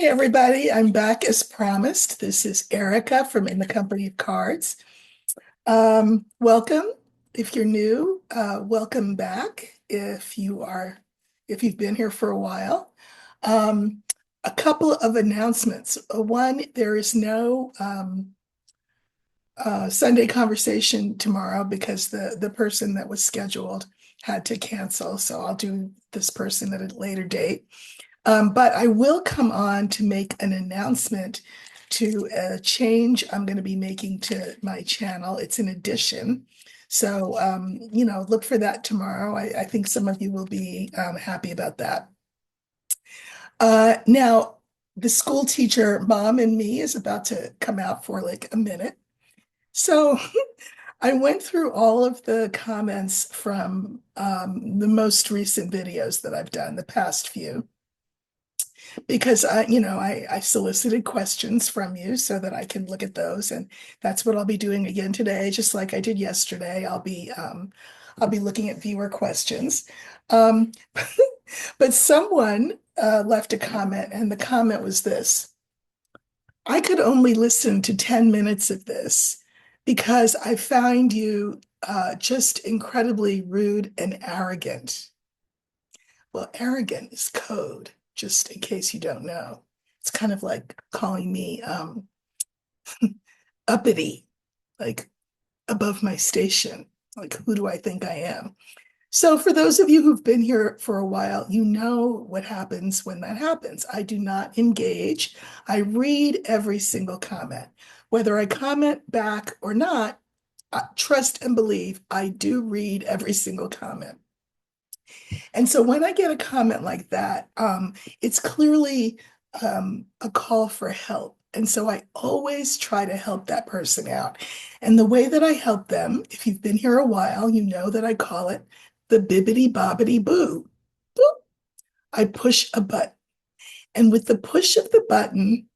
Hey everybody, I'm back as promised. This is Erica from In the Company of Cards. Welcome. If you're new, welcome back. If you've been here for a while. Um, a couple of announcements. One, there is no Sunday conversation tomorrow because the person that was scheduled had to cancel. So I'll do this person at a later date. But I will come on to make an announcement to a change I'm going to be making to my channel. It's an addition. So, look for that tomorrow. I think some of you will be happy about that. Now, the school teacher mom in me is about to come out for like a minute. So I went through all of the comments from the most recent videos that I've done, the past few, because I solicited questions from you so that I can look at those, and that's what I'll be doing again today, just like I did yesterday. I'll be looking at viewer questions. Um, but someone left a comment, and the comment was this: I could only listen to 10 minutes of this because I find you just incredibly rude and arrogant. Well, arrogant is code, just in case you don't know. It's kind of like calling me uppity, like above my station. Like, who do I think I am? So, for those of you who've been here for a while, you know what happens when that happens. I do not engage. I read every single comment. Whether I comment back or not, trust and believe I do read every single comment. And so when I get a comment like that, it's clearly a call for help. And so I always try to help that person out. And the way that I help them, if you've been here a while, you know that I call it the bibbity bobbity boo. Boop. I push a button. And with the push of the button,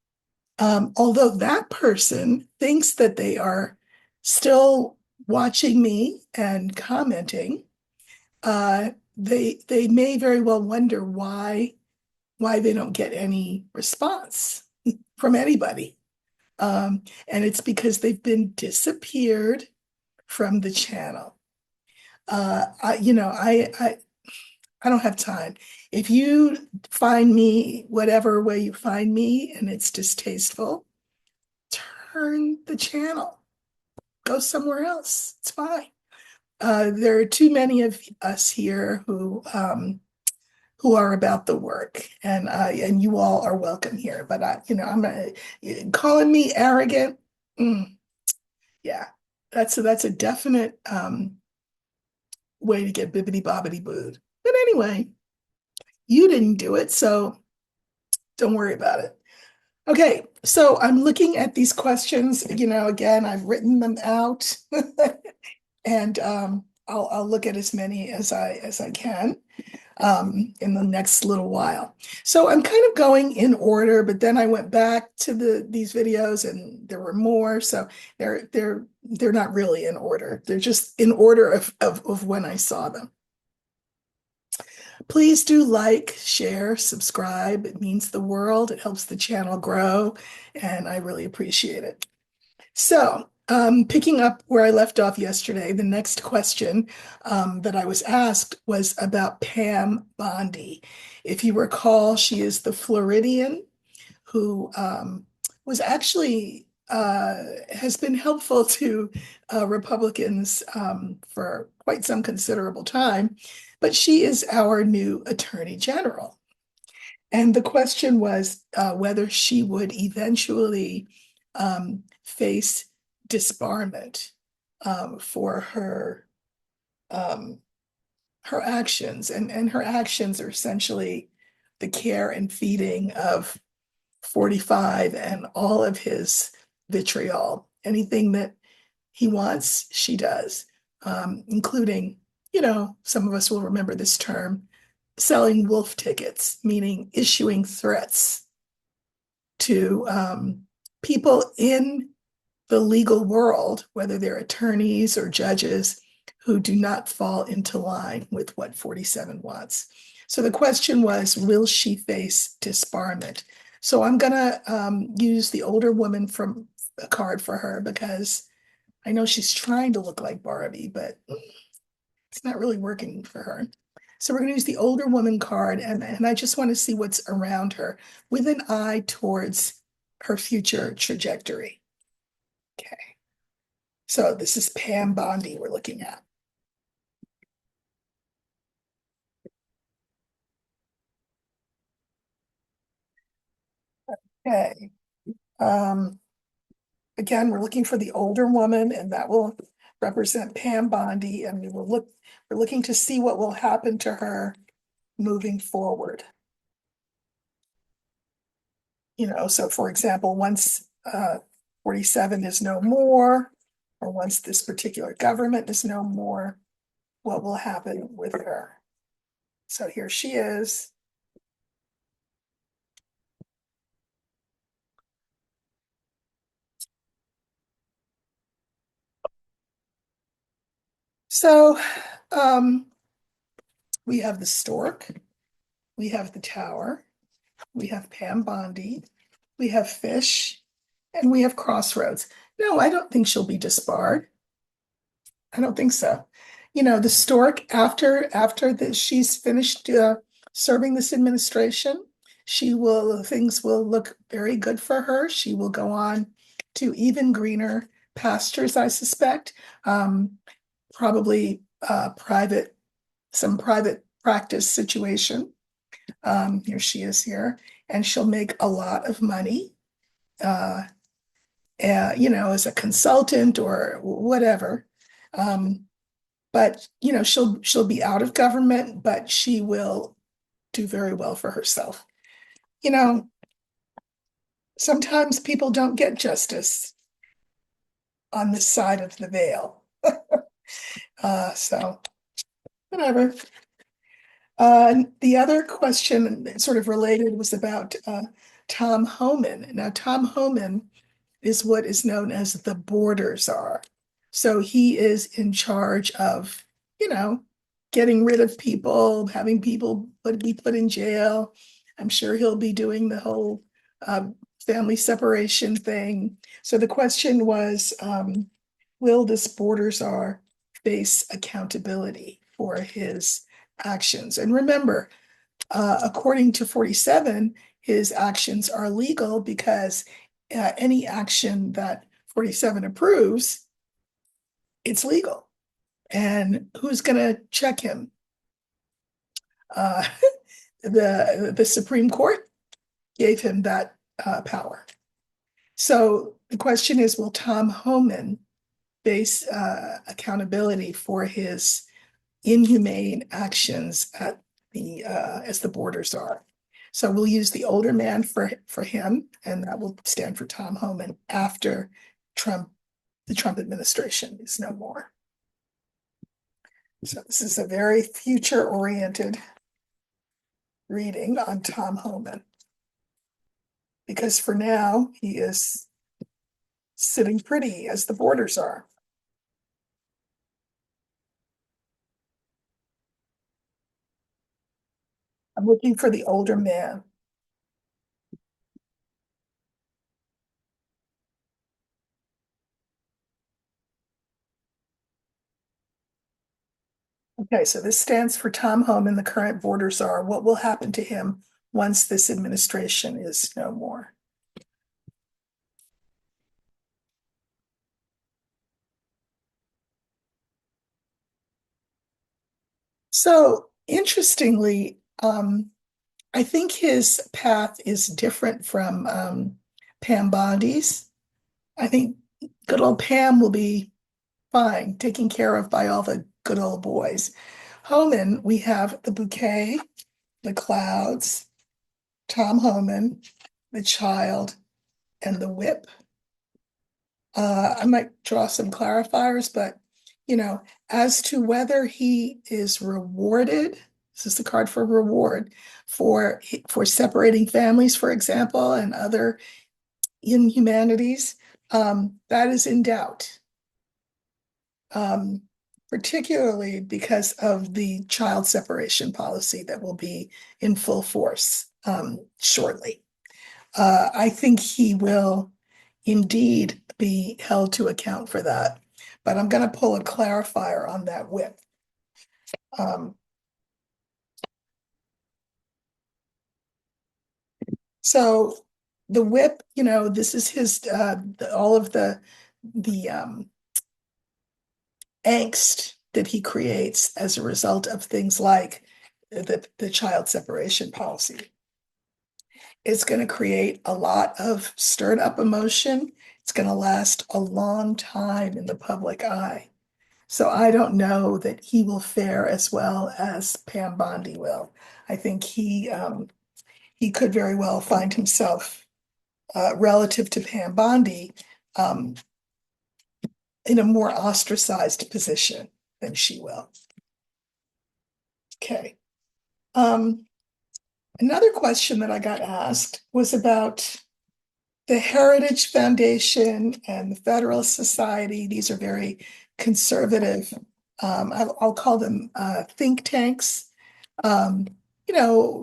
although that person thinks that they are still watching me and commenting, they may very well wonder why they don't get any response from anybody. And it's because they've been disappeared from the channel. I don't have time. If you find me whatever way you find me and it's distasteful, turn the channel. Go somewhere else. It's fine. There are too many of us here who are about the work, and you all are welcome here. But I'm calling me arrogant. Yeah, that's a definite way to get bibbity bobbity booed. But anyway, you didn't do it, so don't worry about it. Okay, so I'm looking at these questions. Again, I've written them out, and I'll look at as many as I can in the next little while. So I'm kind of going in order, but then I went back to these videos and there were more. So they're not really in order. They're just in order of when I saw them. Please do like, share, subscribe. It means the world. It helps the channel grow, and I really appreciate it. So, picking up where I left off yesterday, the next question that I was asked was about Pam Bondi. If you recall, she is the Floridian who was actually has been helpful to Republicans for quite some considerable time, but she is our new Attorney General. And the question was whether she would eventually face disbarment for um, her actions, and her actions are essentially the care and feeding of 45 and all of his vitriol. Anything that he wants, she does, including, some of us will remember this term, selling wolf tickets, meaning issuing threats to people in the legal world, whether they're attorneys or judges, who do not fall into line with what 47 wants. So the question was, will she face disbarment? So I'm gonna use the older woman from a card for her because I know she's trying to look like Barbie, but it's not really working for her. So we're going to use the older woman card, and I just want to see what's around her with an eye towards her future trajectory. Okay. So this is Pam Bondi we're looking at. Okay. Um, again, we're looking for the older woman, and that will represent Pam Bondi, and we're looking to see what will happen to her moving forward. So for example, once 47 is no more, or once this particular government is no more, what will happen with her? So here she is. So we have the stork, we have the tower, we have Pam Bondi, we have fish, and we have crossroads. No, I don't think she'll be disbarred. I don't think so. The stork, after she's finished serving this administration, things will look very good for her. She will go on to even greener pastures, I suspect. Probably some private practice situation. Here she is here, and she'll make a lot of money. Uh, as a consultant or whatever. But she'll be out of government, but she will do very well for herself. You know, Sometimes people don't get justice on this side of the veil. So whatever. The other question, sort of related, was about Tom Homan. Now, Tom Homan is what is known as the border czar. So he is in charge of, you know, getting rid of people, having people be put in jail. I'm sure he'll be doing the whole family separation thing. So the question was, will this border czar face accountability for his actions? And remember, according to 47, his actions are legal because any action that 47 approves, it's legal. And who's going to check him? Uh, the Supreme Court gave him that power. So the question is, will Tom Homan face accountability for his inhumane actions as the border czar? So we'll use the older man for him, and that will stand for Tom Homan after the Trump administration is no more. So this is a very future-oriented reading on Tom Homan, because for now he is sitting pretty as the border czar. I'm looking for the older man. Okay, so this stands for Tom Homan, the current border czar. What will happen to him once this administration is no more? So interestingly, I think his path is different from Pam Bondi's. I think good old Pam will be fine, taken care of by all the good old boys. Homan, we have the bouquet, the clouds, Tom Homan, the child, and the whip. I might draw some clarifiers, but as to whether he is rewarded, this is the card for reward for separating families, for example, and other inhumanities, that is in doubt. Particularly because of the child separation policy that will be in full force shortly. I think he will indeed be held to account for that. But I'm going to pull a clarifier on that whip. Um, so the whip, this is his all of the angst that he creates as a result of things like the child separation policy. It's going to create a lot of stirred up emotion. It's going to last a long time in the public eye. So I don't know that he will fare as well as Pam Bondi will. I think he could very well find himself relative to Pam Bondi um, in a more ostracized position than she will. Okay. Um, Another question that I got asked was about the Heritage Foundation and the Federalist Society. These are very conservative, I'll call them think tanks. Um,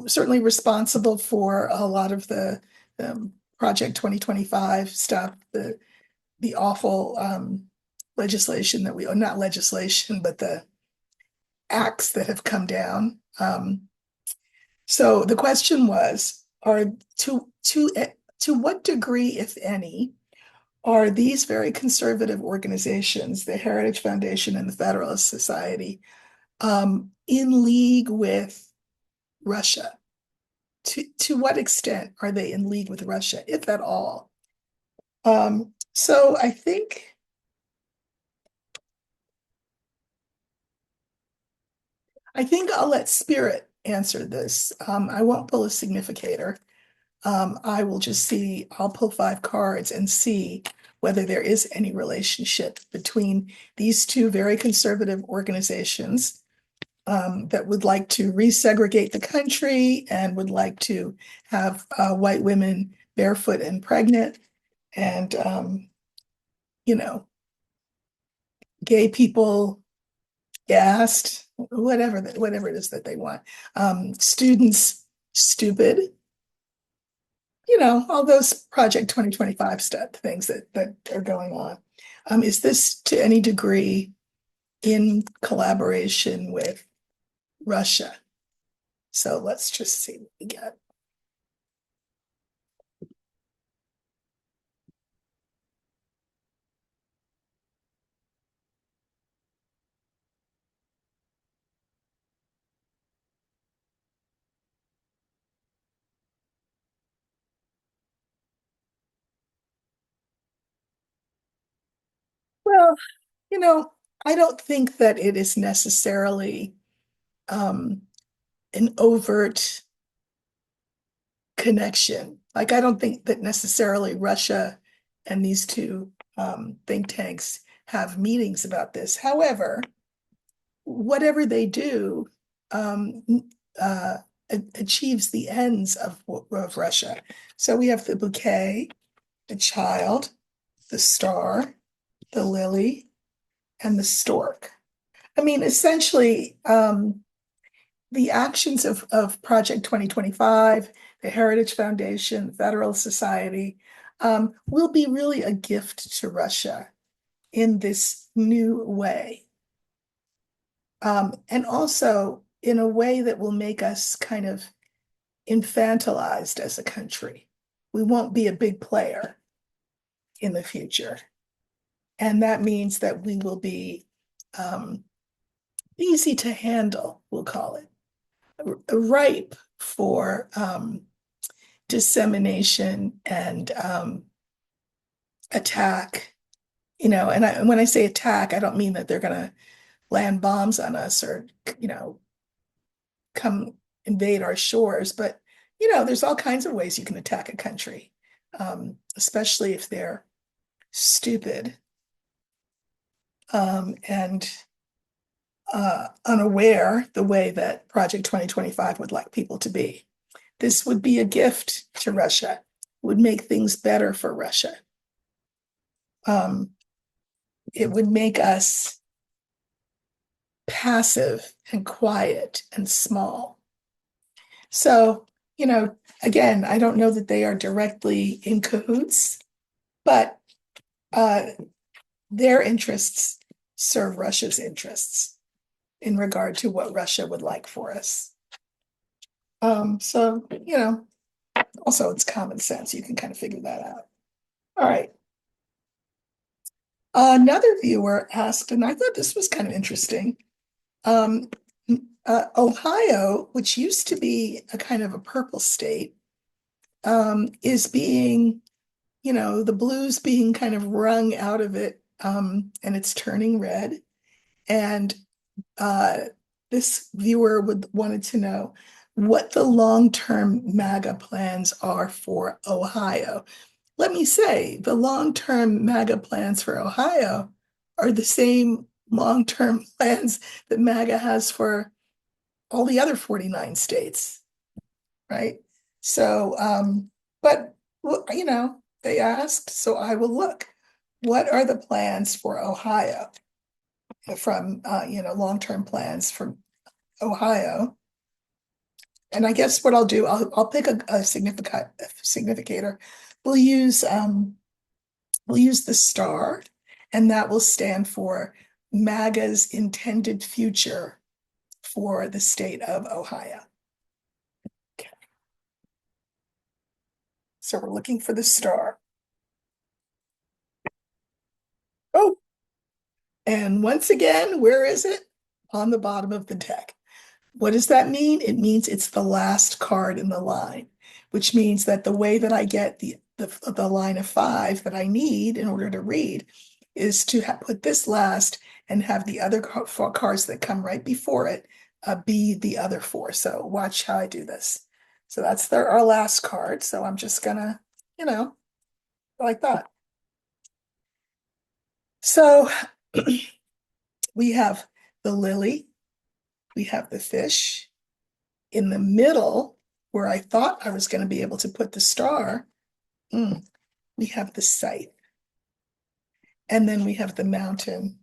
certainly responsible for a lot of the Project 2025 stuff, the awful legislation that not legislation, but the acts that have come down. So the question was, are to what degree, if any, are these very conservative organizations, the Heritage Foundation and the Federalist Society, in league with Russia? To what extent are they in league with Russia, if at all? So I think I'll let Spirit answer this. I won't pull a significator. I will just see, I'll pull 5 cards and see whether there is any relationship between these two very conservative organizations that would like to resegregate the country and would like to have white women barefoot and pregnant and, you know, gay people gassed, whatever it is that they want. Students stupid, all those Project 2025 stuff, things that are going on. Is this to any degree in collaboration with Russia? So let's just see what we get. Well, you know, I don't think that it is necessarily um, an overt connection. Like, I don't think that necessarily Russia and these two think tanks have meetings about this. However, whatever they do um, uh, achieves the ends of Russia. So we have the bouquet, the child, the star, the lily, and the stork. I mean, essentially, the actions of Project 2025, the Heritage Foundation, the Federal Society, will be really a gift to Russia in this new way. And also in a way that will make us kind of infantilized as a country. We won't be a big player in the future. And that means that we will be easy to handle, we'll call it, ripe for dissemination and attack. And when I say attack, I don't mean that they're going to land bombs on us or, come invade our shores, but there's all kinds of ways you can attack a country, especially if they're stupid and unaware the way that Project 2025 would like people to be. This would be a gift to Russia, would make things better for Russia. It would make us passive and quiet and small. So you know, again, I don't know that they are directly in cahoots, but uh, their interests serve Russia's interests in regard to what Russia would like for us. So, also it's common sense. You can kind of figure that out. All right. Another viewer asked, and I thought this was kind of interesting. Um, Ohio, which used to be a kind of a purple state, is being, the blues being kind of wrung out of it, and it's turning red. And uh, this viewer wanted to know what the long-term MAGA plans are for Ohio. Let me say, the long-term MAGA plans for Ohio are the same long-term plans that MAGA has for all the other 49 states, right? So, but they asked, so I will look. What are the plans for Ohio from, long-term plans from Ohio? And I guess what I'll do, I'll pick a significator. We'll use we'll use the star, and that will stand for MAGA's intended future for the state of Ohio. Okay. So we're looking for the star. Oh, and once again, where is it? On the bottom of the deck. What does that mean? It means it's the last card in the line, which means that the way that I get the line of 5 that I need in order to read is to put this last and have the other 4 cards that come right before it be the other 4. So watch how I do this. So that's our last card. So I'm just gonna, like that. So we have the lily, we have the fish. In the middle, where I thought I was going to be able to put the star, we have the site. And then we have the mountain.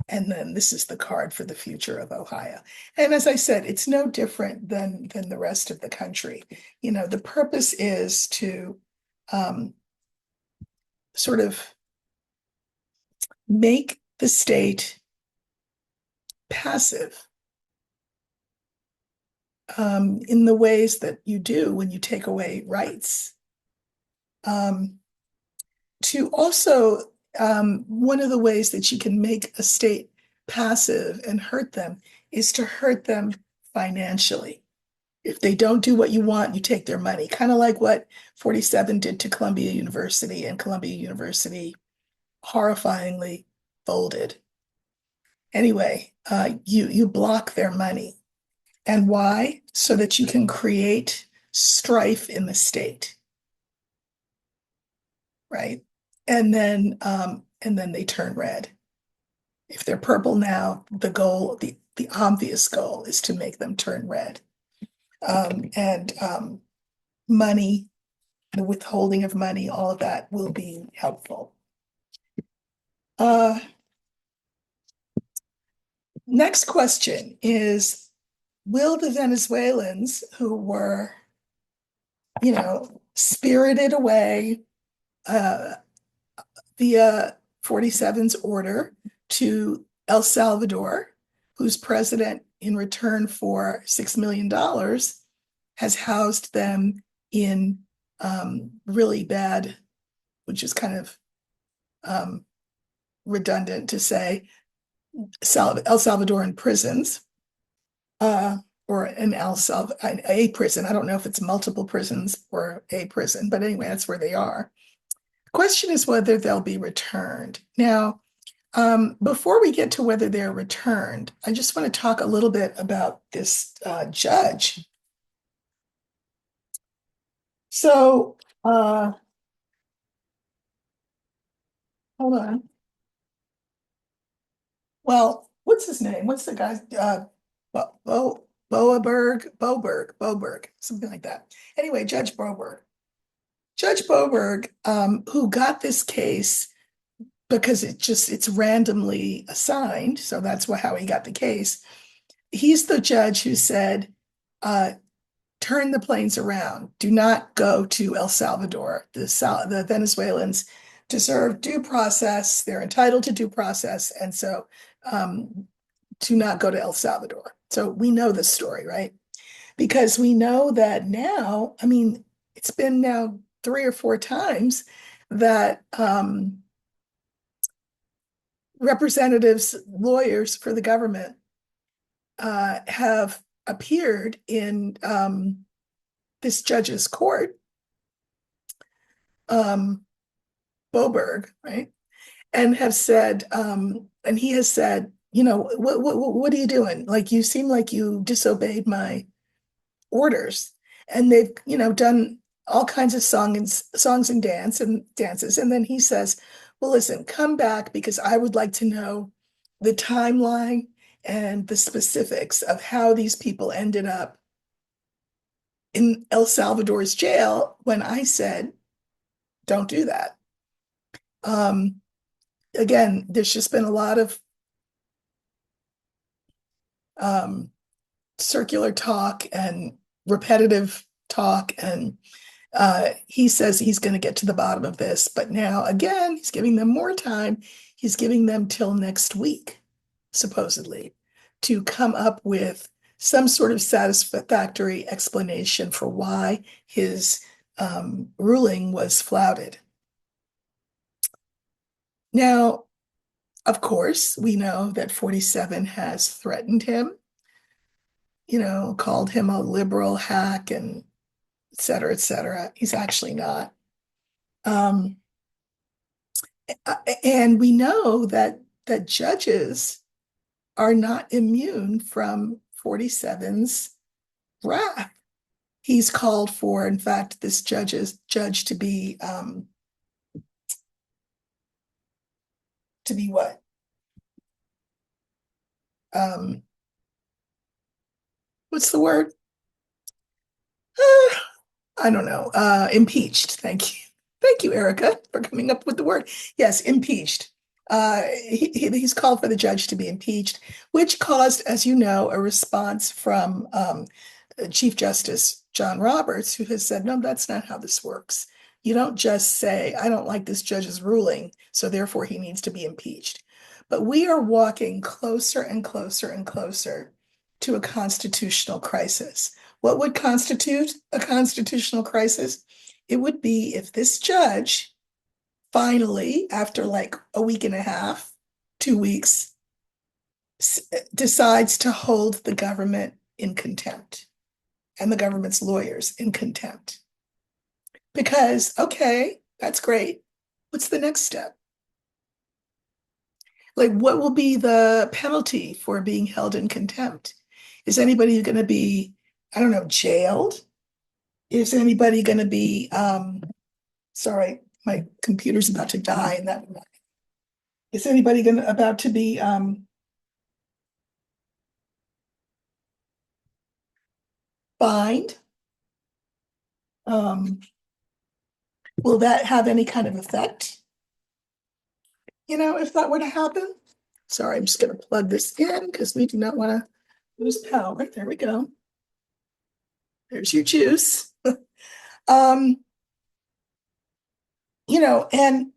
And then this is the card for the future of Ohio. And as I said, it's no different than the rest of the country. The purpose is to sort of make the state passive in the ways that you do when you take away rights. To also, one of the ways that you can make a state passive and hurt them is to hurt them financially. If they don't do what you want, you take their money, kind of like what 47 did to Columbia University, and Columbia University horrifyingly folded. Anyway, you block their money. And why? So that you can create strife in the state, right? And then they turn red. If they're purple now, the obvious goal is to make them turn red. And money, the withholding of money, all of that will be helpful. Next question is, will the Venezuelans who were, spirited away via 47's order to El Salvador, whose president, in return for $6 million, has housed them in really bad, which is kind of redundant to say, El Salvadoran prisons, or a prison. I don't know if it's multiple prisons or a prison, but anyway, that's where they are. The question is whether they'll be returned. Now, before we get to whether they're returned, I just want to talk a little bit about this judge. So, hold on. Well, what's his name? What's the guy's Boberg, something like that. Anyway, Judge Boberg. Judge Boberg, who got this case because it's randomly assigned, so that's how he got the case. He's the judge who said, turn the planes around. Do not go to El Salvador. The Venezuelans deserve due process. They're entitled to due process. And so do not go to El Salvador. So we know this story, right? Because we know that now, I mean, it's been now 3 or 4 times that representatives, lawyers for the government have appeared in this judge's court, Boberg, right? And have said, and he has said, what are you doing? Like, you seem like you disobeyed my orders. And they've, done all kinds of songs and dances. And then he says, well, listen, come back because I would like to know the timeline and the specifics of how these people ended up in El Salvador's jail when I said, don't do that. Again, there's just been a lot of circular talk and repetitive talk, and he says he's going to get to the bottom of this. But now, again, he's giving them more time. He's giving them till next week, supposedly, to come up with some sort of satisfactory explanation for why his ruling was flouted. Now, of course, we know that 47 has threatened him, called him a liberal hack and et cetera, et cetera. He's actually not. And we know that judges are not immune from 47's wrath. He's called for, in fact, this judge to be what? What's the word? I don't know. Impeached. Thank you. Thank you, Erica, for coming up with the word. Yes, impeached. He's called for the judge to be impeached, which caused, as you know, a response from Chief Justice John Roberts, who has said, no, that's not how this works. You don't just say, I don't like this judge's ruling, so therefore he needs to be impeached. But we are walking closer and closer and closer to a constitutional crisis. What would constitute a constitutional crisis? It would be if this judge finally, after like a week and a half, 2 weeks, decides to hold the government in contempt and the government's lawyers in contempt. Because, okay, that's great. What's the next step? Like, what will be the penalty for being held in contempt? Is anybody going to be, I don't know, jailed? Is anybody going to be, sorry, my computer's about to die, and that is anybody about to be fined? Will that have any kind of effect? If that were to happen? Sorry, I'm just going to plug this in because we do not want to lose power. There we go. There's your juice. um, and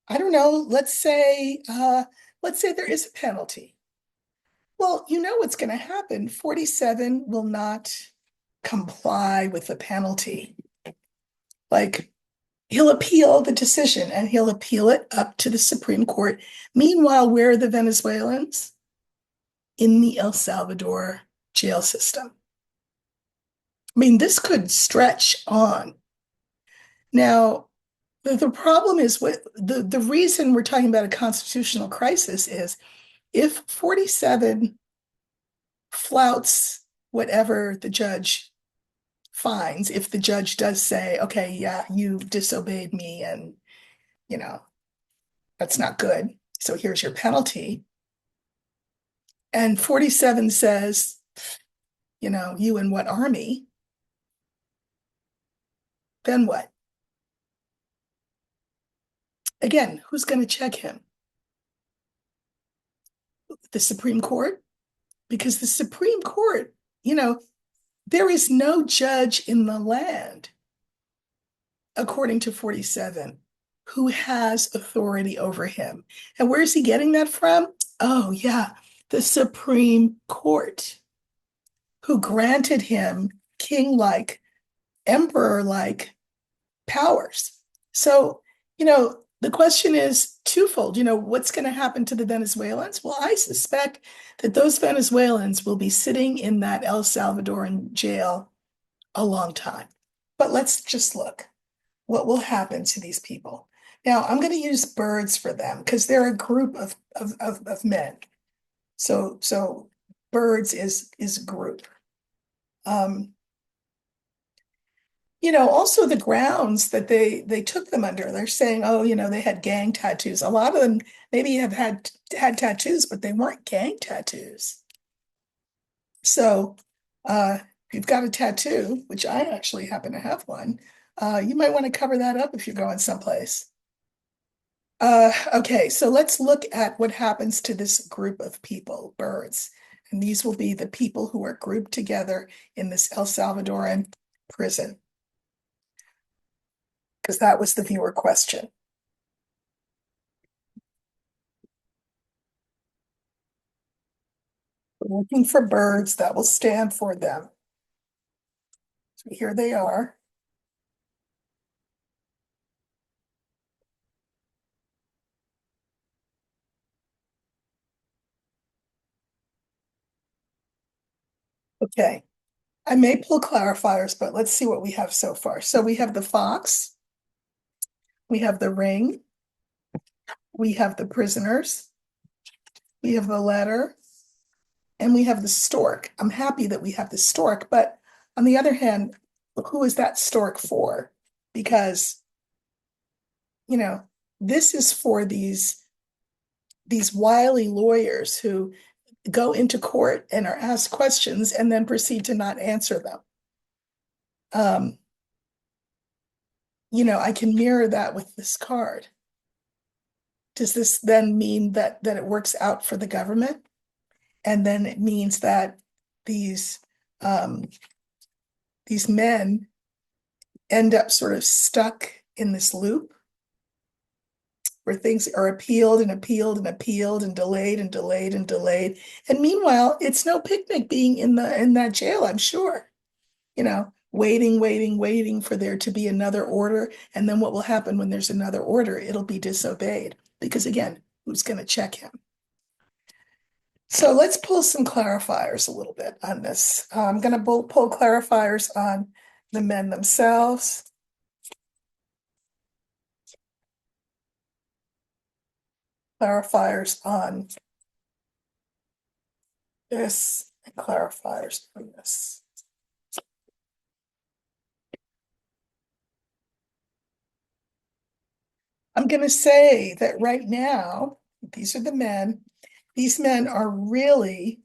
I don't know, let's say there is a penalty. Well, you know what's going to happen. 47 will not comply with the penalty. Like, he'll appeal the decision and he'll appeal it up to the Supreme Court. Meanwhile, where are the Venezuelans? In the El Salvador jail system. I mean, this could stretch on. Now, the problem is the reason we're talking about a constitutional crisis is if 47 flouts whatever the judge finds, if the judge does say, okay, yeah, you disobeyed me and, that's not good, so here's your penalty. And 47 says, you in what army? Then what? Again, who's going to check him? The Supreme Court? Because the Supreme Court, There is no judge in the land, according to 47, who has authority over him. And where is he getting that from? Oh, yeah, the Supreme Court, who granted him king-like, emperor-like powers. So, the question is twofold. What's going to happen to the Venezuelans? Well, I suspect that those Venezuelans will be sitting in that El Salvadoran jail a long time. But let's just look what will happen to these people. Now, I'm going to use birds for them because they're a group of men. So birds is group. Also the grounds that they took them under. They're saying, oh, they had gang tattoos. A lot of them maybe have had tattoos, but they weren't gang tattoos. So if you've got a tattoo, which I actually happen to have one, you might want to cover that up if you're going someplace. Okay, so let's look at what happens to this group of people, birds. And these will be the people who are grouped together in this El Salvadoran prison, because that was the viewer question. We're looking for birds that will stand for them. So here they are. Okay, I may pull clarifiers, but let's see what we have so far. So we have the fox, we have the ring, we have the prisoners, we have the letter, and we have the stork. I'm happy that we have the stork, but on the other hand, who is that stork for? Because, this is for these wily lawyers who go into court and are asked questions and then proceed to not answer them. I can mirror that with this card. Does this then mean that it works out for the government? And then it means that these men end up sort of stuck in this loop where things are appealed and appealed and appealed and delayed and delayed and delayed. And meanwhile, it's no picnic being in that jail, I'm sure. Waiting for there to be another order. And then what will happen when there's another order? It'll be disobeyed. Because again, who's going to check him? So let's pull some clarifiers a little bit on this. I'm going to pull clarifiers on the men themselves. Clarifiers on this, and clarifiers on this. I'm going to say that right now, these are the men. These men are really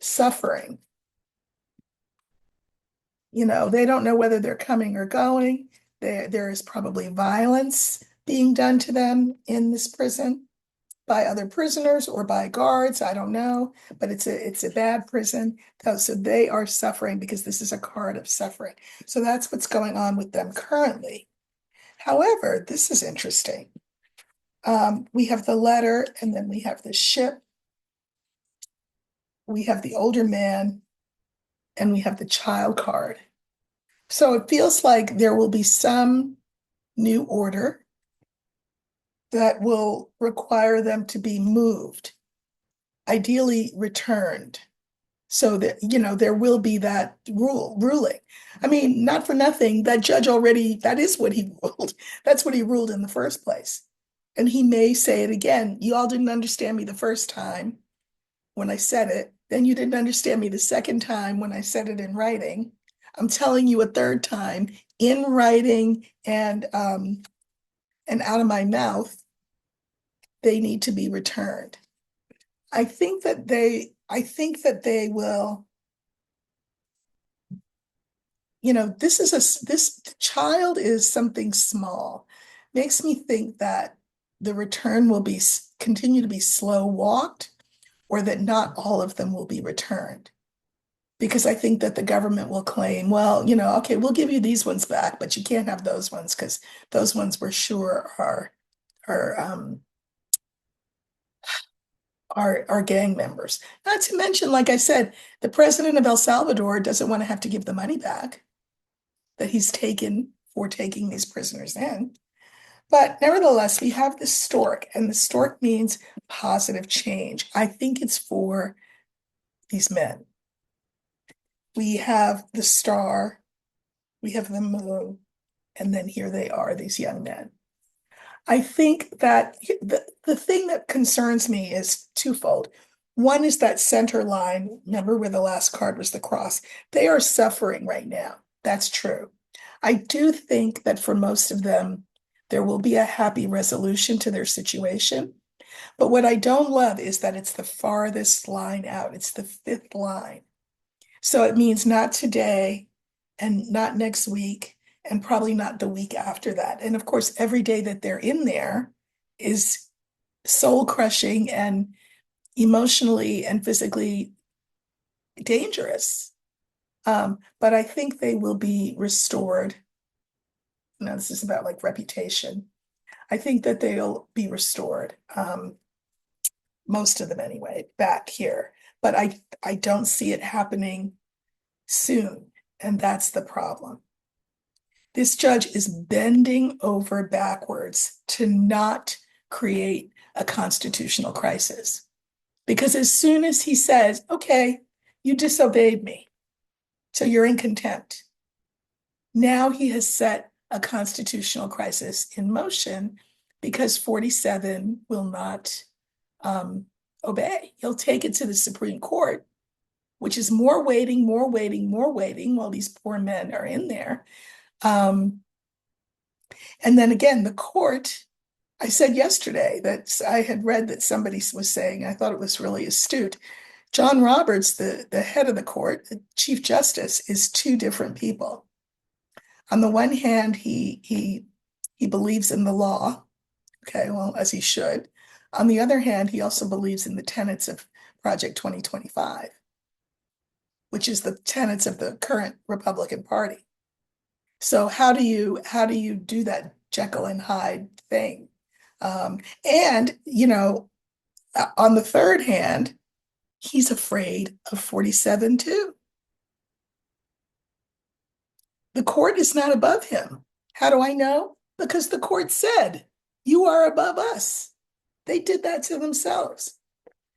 suffering. They don't know whether they're coming or going. There is probably violence being done to them in this prison by other prisoners or by guards. I don't know, but it's a bad prison. So they are suffering because this is a card of suffering. So that's what's going on with them currently. However, this is interesting. We have the letter, and then we have the ship. We have the older man, and we have the child card. So it feels like there will be some new order that will require them to be moved, ideally returned, so that, there will be that ruling. I mean, not for nothing, that judge already, that is what he ruled. That's what he ruled in the first place. And he may say it again. You all didn't understand me the first time when I said it. Then you didn't understand me the second time when I said it in writing. I'm telling you a third time in writing and out of my mouth, they need to be returned. I think that they will, this child is something small. Makes me think that the return will continue to be slow walked, or that not all of them will be returned. because I think that the government will claim, well, okay, we'll give you these ones back, but you can't have those ones because those ones we're sure are are gang members. Not to mention, like I said, the president of El Salvador doesn't want to have to give the money back that he's taken for taking these prisoners in. But nevertheless, we have the stork, and the stork means positive change. I think it's for these men. We have the star, we have the moon, and then here they are, these young men. I think that the thing that concerns me is twofold. One is that center line. Remember where the last card was the cross? They are suffering right now. That's true. I do think that for most of them, there will be a happy resolution to their situation. But what I don't love is that it's the farthest line out. It's the fifth line. So it means not today and not next week and probably not the week after that. And of course, every day that they're in there is soul crushing and emotionally and physically dangerous. But I think they will be restored. Now, this is about like reputation. I think that they'll be restored, most of them anyway, back here. But I don't see it happening soon, and that's the problem. This judge is bending over backwards to not create a constitutional crisis. Because as soon as he says, okay, you disobeyed me, so you're in contempt, now he has set a constitutional crisis in motion because 47 will not obey. He'll take it to the Supreme Court, which is more waiting, more waiting, more waiting while these poor men are in there. And then again, the court, I said yesterday that I had read that somebody was saying, I thought it was really astute. John Roberts, the head of the court, the Chief Justice, is two different people. On the one hand, he believes in the law, okay, well, as he should. On the other hand, he also believes in the tenets of Project 2025, which is the tenets of the current Republican Party. So how do you do that Jekyll and Hyde thing? And on the third hand, he's afraid of 47 too. The court is not above him. How do I know? Because the court said, you are above us. They did that to themselves.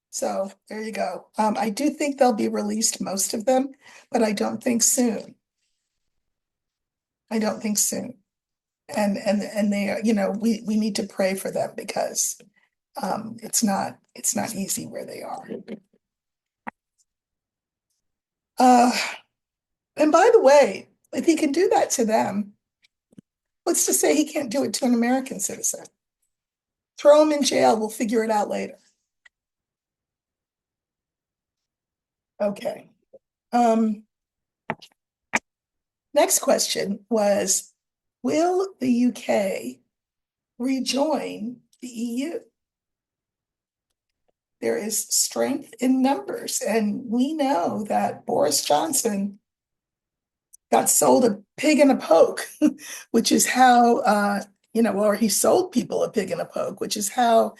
So there you go. I do think they'll be released, most of them, but I don't think soon. I don't think soon. And they are, we need to pray for them because it's not easy where they are. And by the way, if he can do that to them, what's to say he can't do it to an American citizen? Throw him in jail. We'll figure it out later. Okay. Next question was, will the UK rejoin the EU? There is strength in numbers, and we know that Boris Johnson got sold a pig in a poke, which is how, or he sold people a pig in a poke, which is how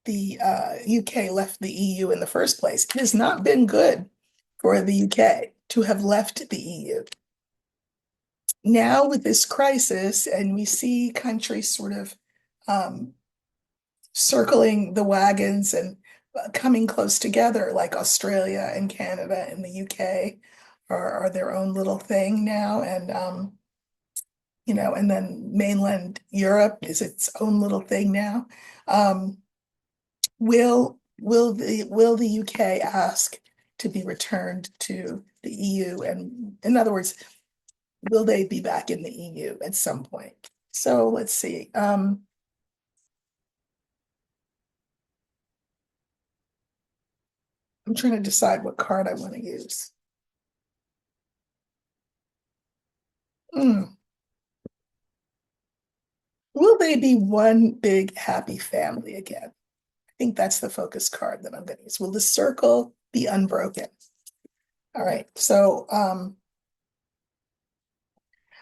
the UK left the EU in the first place. It has not been good for the UK to have left the EU. Now with this crisis, and we see countries sort of circling the wagons and coming close together, like Australia and Canada and the UK are their own little thing now, and and then mainland Europe is its own little thing now. Will the UK ask to be returned to the EU? And in other words, will they be back in the EU at some point? So let's see. I'm trying to decide what card I want to use. Will they be one big happy family again? I think that's the focus card that I'm going to use. Will the circle be unbroken? All right. So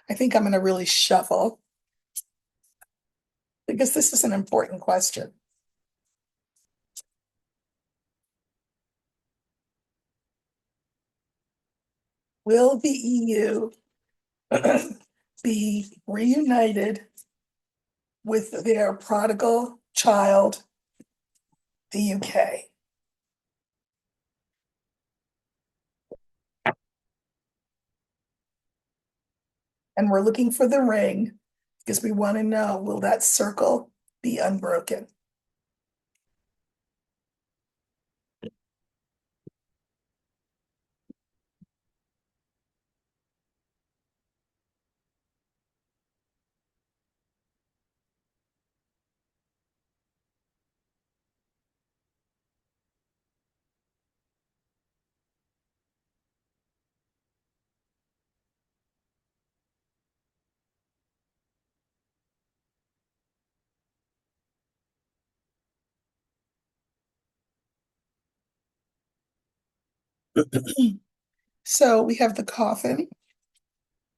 I think I'm going to really shuffle because this is an important question. Will the EU be reunited with their prodigal child, the UK? And we're looking for the ring because we want to know, will that circle be unbroken? So we have the coffin,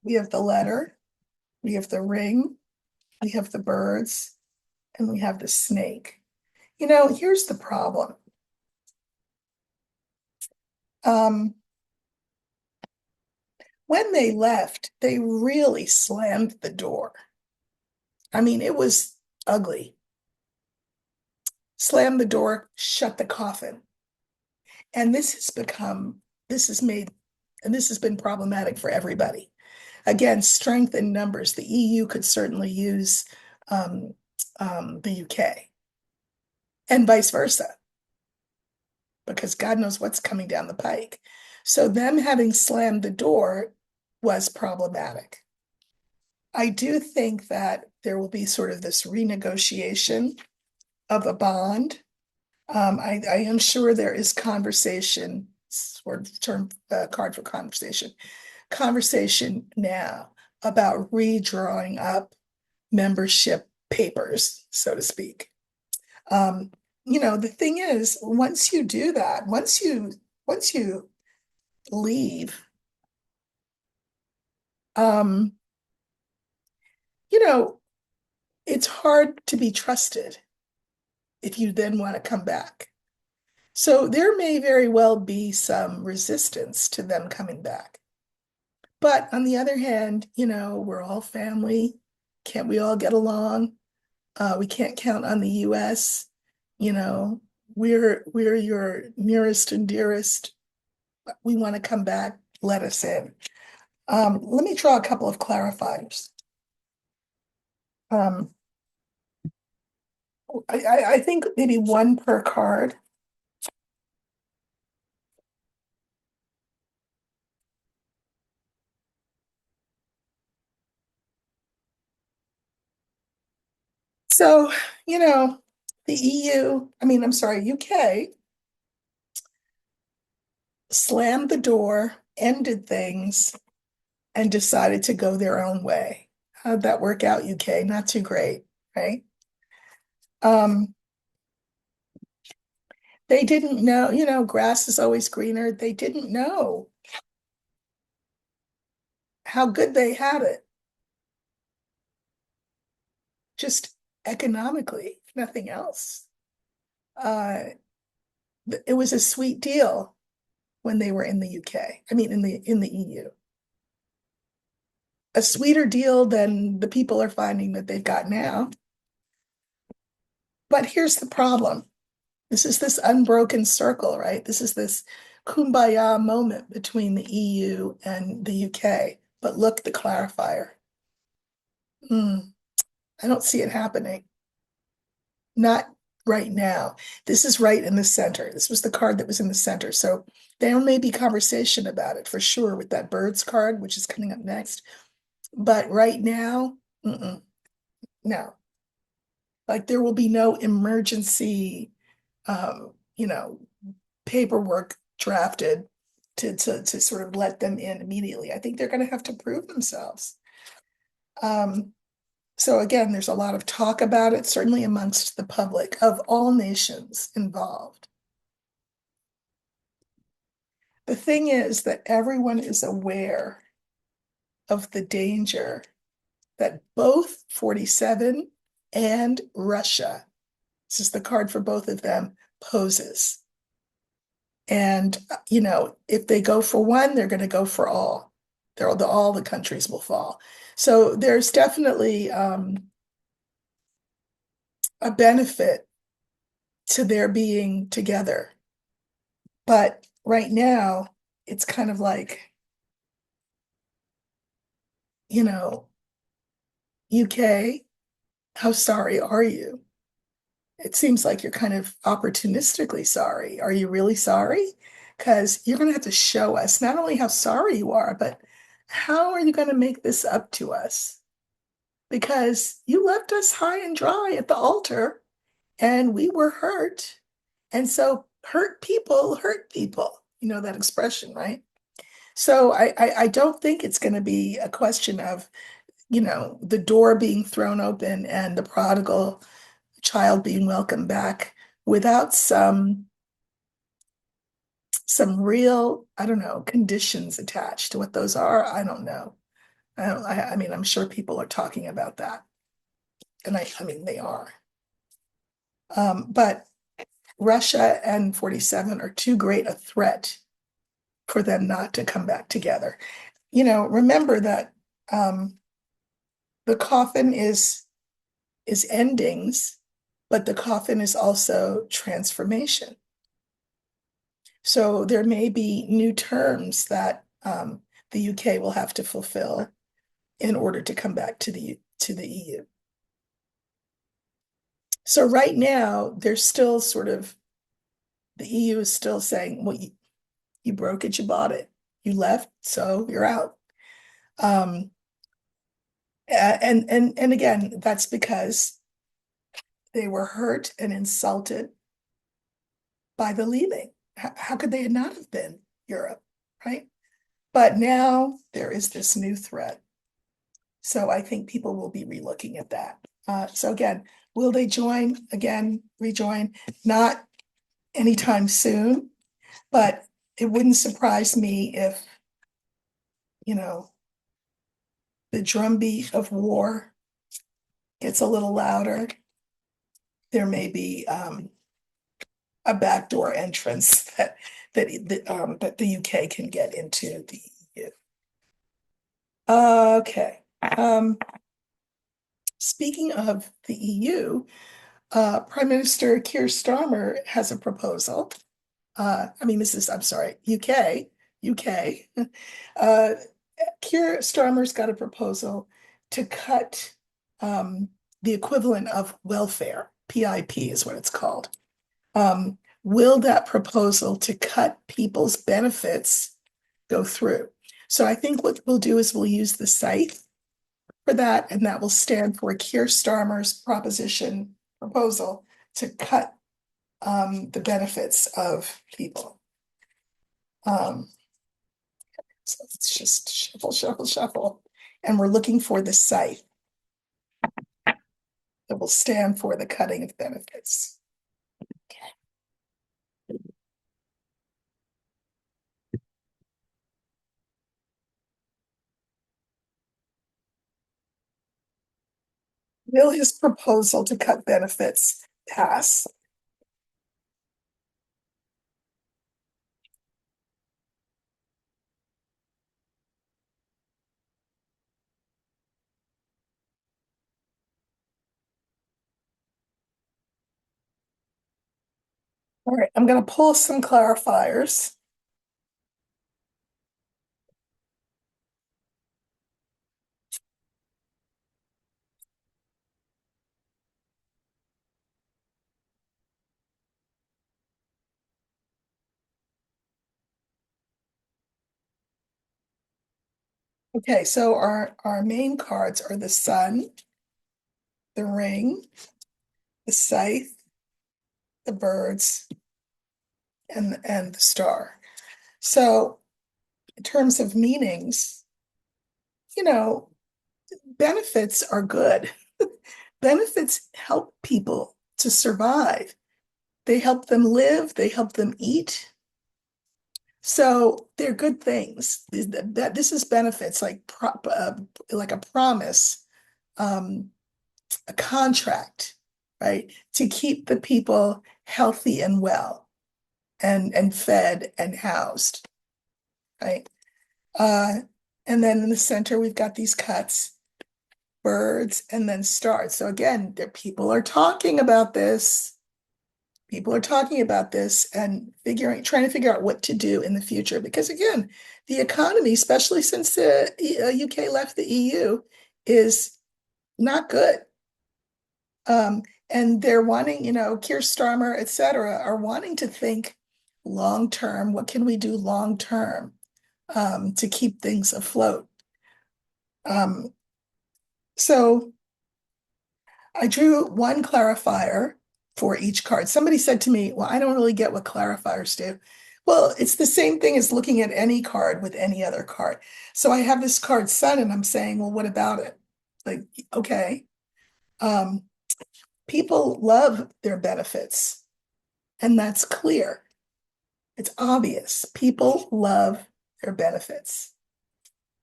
we have the letter, we have the ring, we have the birds, and we have the snake. Here's the problem. Um, when they left, they really slammed the door. I mean, it was ugly. Slammed the door, shut the coffin. And this has made, and this has been problematic for everybody. Again, strength in numbers. The EU could certainly use um, the UK and vice versa, because God knows what's coming down the pike. So them having slammed the door was problematic. I do think that there will be sort of this renegotiation of a bond. I am sure there is conversation, or term card for conversation now about redrawing up membership papers, so to speak. Um, the thing is, once you do that, once you leave, um, you know, it's hard to be trusted if you then want to come back. So there may very well be some resistance to them coming back. But on the other hand, we're all family. Can't we all get along? We can't count on the US. You know, we're your nearest and dearest. We want to come back. Let us in. Let me draw a couple of clarifiers. Um, I think maybe one per card. So, you know, the EU, I'm sorry, UK slammed the door, ended things, and decided to go their own way. How'd that work out, UK? Not too great, right? Um, they didn't know, grass is always greener. They didn't know how good they had it, just economically, if nothing else. Uh, it was a sweet deal when they were in the UK. In the EU. A sweeter deal than the people are finding that they've got now. But here's the problem. This is this unbroken circle, right? This is this kumbaya moment between the EU and the UK. But look, the clarifier. I don't see it happening. Not right now. This is right in the center. This was the card that was in the center. So there may be conversation about it for sure with that birds card, which is coming up next. But right now, no. Like there will be no emergency, um, you know, paperwork drafted to sort of let them in immediately. I think they're going to have to prove themselves. Um, so again, there's a lot of talk about it, certainly amongst the public of all nations involved. The thing is that everyone is aware of the danger that both 47 and Russia, this is the card for both of them, poses. And, if they go for one, they're going to go for all. All the countries will fall. So there's definitely a benefit to their being together. But right now, it's kind of like, UK, how sorry are you? It seems like you're kind of opportunistically sorry. Are you really sorry? Because you're going to have to show us not only how sorry you are, but how are you going to make this up to us? Because you left us high and dry at the altar and we were hurt. And so hurt people hurt people. You know that expression, right? So I don't think it's going to be a question of, the door being thrown open and the prodigal child being welcomed back without some real, I don't know, conditions attached to what those are. I don't know. I mean, I'm sure people are talking about that. And I mean, they are. But Russia and 47 are too great a threat for them not to come back together. Remember that the coffin is endings, but the coffin is also transformation. So there may be new terms that the UK will have to fulfill in order to come back to the EU. So right now, there's still sort of the EU is still saying, well, you broke it, you bought it, you left, so you're out. And again, that's because they were hurt and insulted by the leaving. How could they not have been Europe, right? But now there is this new threat. So I think people will be relooking at that. So again, will they rejoin? Not anytime soon, but it wouldn't surprise me if, the drumbeat of war gets a little louder. There may be a backdoor entrance that the UK can get into the EU. Okay. Speaking of the EU, Prime Minister Keir Starmer has a proposal. I'm sorry, UK. Keir Starmer's got a proposal to cut the equivalent of welfare. PIP is what it's called. Will that proposal to cut people's benefits go through? So I think what we'll do is we'll use the site for that, and that will stand for Keir Starmer's proposal to cut the benefits of people. So let's just shuffle, shuffle, shuffle. And we're looking for the site that will stand for the cutting of benefits. Okay. Will his proposal to cut benefits pass? All right, I'm going to pull some clarifiers. Okay, so our main cards are the sun, the ring, the scythe, the birds, and the star. So in terms of meanings, benefits are good. Benefits help people to survive. They help them live, they help them eat. So they're good things. That this is benefits like a promise, um, a contract, right? To keep the people healthy and well and fed and housed, right? Uh, and then in the center, we've got these cuts, birds, and then stars. So again, people are talking about this. People are talking about this and trying to figure out what to do in the future. Because again, the economy, especially since the UK left the EU, is not good. Um, and they're wanting, Keir Starmer, et cetera, are wanting to think long term. What can we do long term to keep things afloat? Um, so I drew one clarifier for each card. Somebody said to me, well, I don't really get what clarifiers do. Well, it's the same thing as looking at any card with any other card. So I have this card sun and I'm saying, well, what about it? Like, okay, um, people love their benefits, and that's clear. It's obvious. People love their benefits.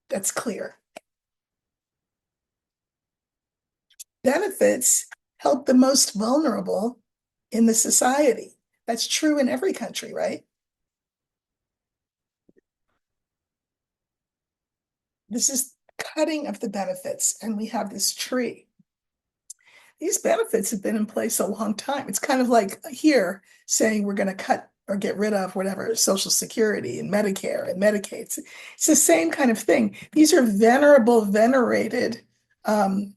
That's clear. Benefits help the most vulnerable in the society. That's true in every country, right? This is cutting of the benefits, and we have this tree. These benefits have been in place a long time. It's kind of like here saying we're going to cut or get rid of whatever Social Security and Medicare and Medicaid. It's the same kind of thing. These are venerable, venerated um,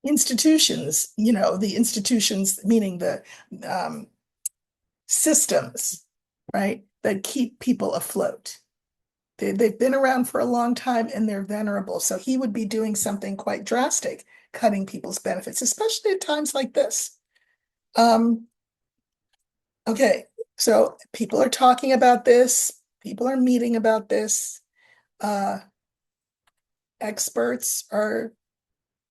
institutions, the institutions, meaning the um, systems, right, that keep people afloat. They've been around for a long time and they're venerable. So he would be doing something quite drastic, cutting people's benefits, especially at times like this. Um, okay, so people are talking about this, people are meeting about this, uh, experts are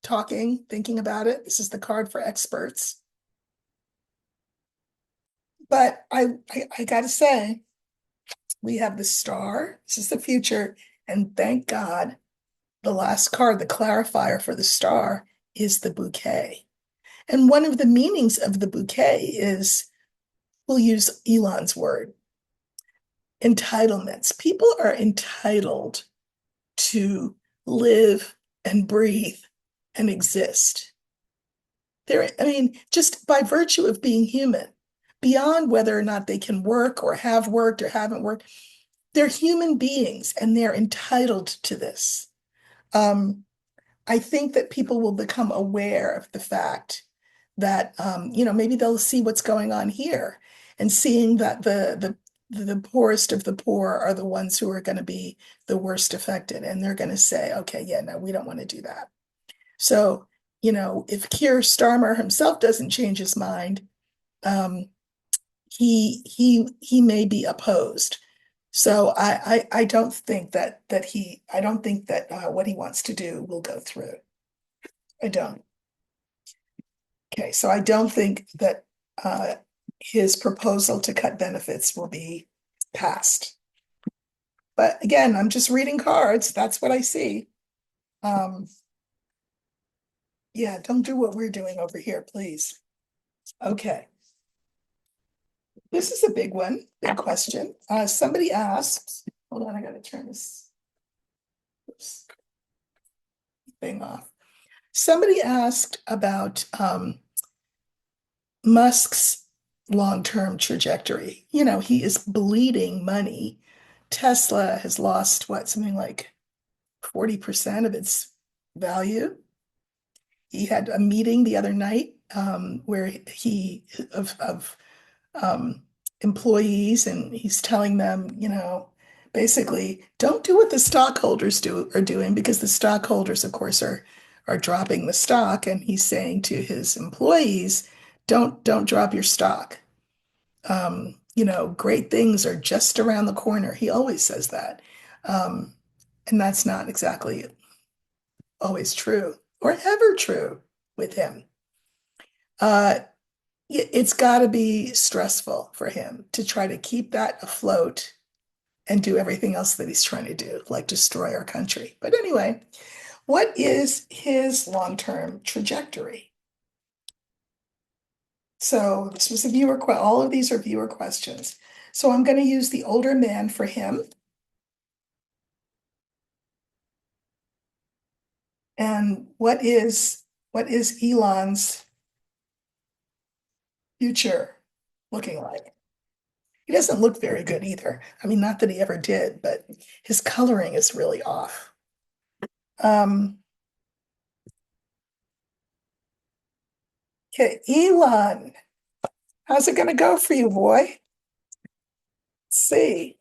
talking, thinking about it. This is the card for experts. But I gotta say, we have the star. This is the future. And thank God, the last card, the clarifier for the star, is the bouquet. And one of the meanings of the bouquet is, we'll use Elon's word, entitlements. People are entitled to live and breathe and exist. I mean, just by virtue of being human, beyond whether or not they can work or have worked or haven't worked, they're human beings and they're entitled to this. Um, I think that people will become aware of the fact that maybe they'll see what's going on here and seeing that the poorest of the poor are the ones who are going to be the worst affected, and they're going to say, okay, yeah, no, we don't want to do that. So, if Keir Starmer himself doesn't change his mind, um, he may be opposed. So I don't think I don't think that what he wants to do will go through. I don't. Okay, so I don't think that uh, his proposal to cut benefits will be passed. But again, I'm just reading cards. That's what I see. Um, yeah, don't do what we're doing over here, please. Okay, this is a big one, big question. Somebody asked, hold on, I gotta turn this oops, thing off. Somebody asked about Musk's long-term trajectory. He is bleeding money. Tesla has lost what, something like 40% of its value. He had a meeting the other night where he of employees, and he's telling them, basically, don't do what the stockholders are doing, because the stockholders, of course, are dropping the stock, and he's saying to his employees, don't drop your stock. Great things are just around the corner. He always says that. Um, and that's not exactly always true or ever true with him. Uh, it's got to be stressful for him to try to keep that afloat and do everything else that he's trying to do, like destroy our country. But anyway, what is his long-term trajectory? So this was a viewer all of these are viewer questions. So I'm going to use the older man for him. And what is Elon's future looking like? He doesn't look very good either. I mean, not that he ever did, but his coloring is really off. Um, okay, Elon, how's it gonna go for you, boy? Let's see.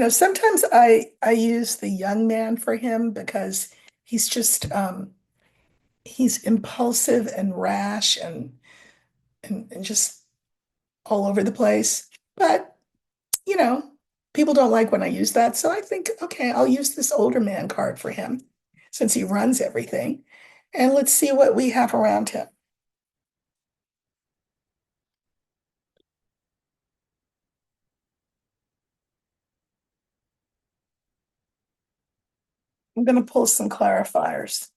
Sometimes I use the young man for him because he's just he's impulsive and rash and just all over the place. But you know, people don't like when I use that. So I think, okay, I'll use this older man card for him since he runs everything. And let's see what we have around him. I'm going to pull some clarifiers.